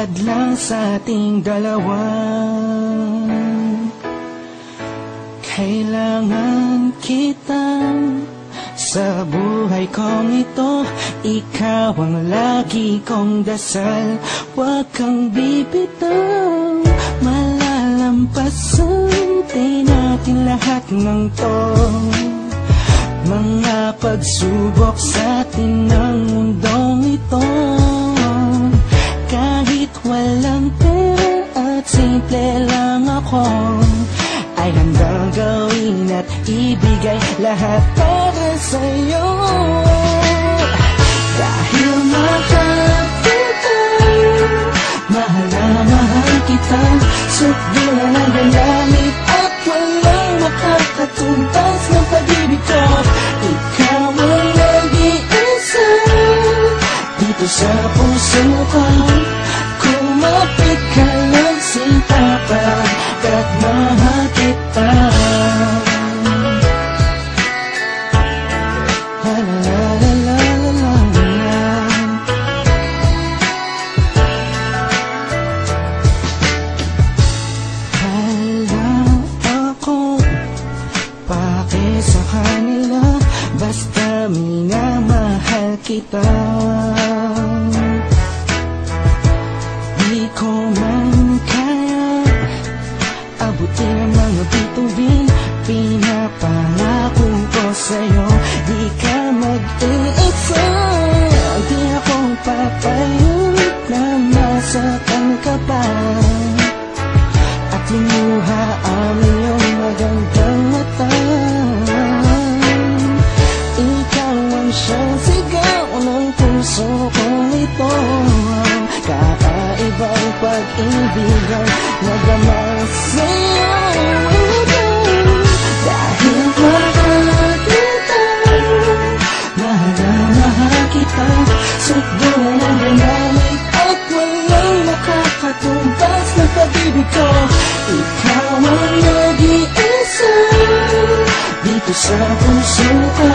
hadlang sa ating dalawa. Kailangan kita sa buhay kong ito. Ikaw ang lagi kong dasal. Huwag kang bibitaw, malalampasan din natin lahat ng to. Mga pagsubok sa atin ng mundong ito. Kahit walang pera at simple lang ako, ay handang gawin at ibigay lahat para sa'yo. Dahil mahal kita, mahal na mahal kita. Sukdulan ang langit at walang makakatumbas ng pag-ibig ko. Ikaw ang nag-iisa dito sa puso ko. Kumapit ka lang sinta pagkat mahal kita. La la la la la la. Hala ako pake sa kanila, basta minamahal kita. Di ko man kaya abutin ang mga bituin. Pinapangako ko sa'yo, di ka mag-iisa. Di ako papayag na masaktan ka pa at limuha ang iyong magandang mata. Ikaw ang siyang sigaw ng puso kong ito. Kakaibang pag-ibig ang nagama sa'yo. Dahil mahal kita, mahal na mahal kita. Sukdulan ang dynamic at walang makakatumbas ng pag-ibig ko. Ikaw ang nag-iisa dito sa puso ko.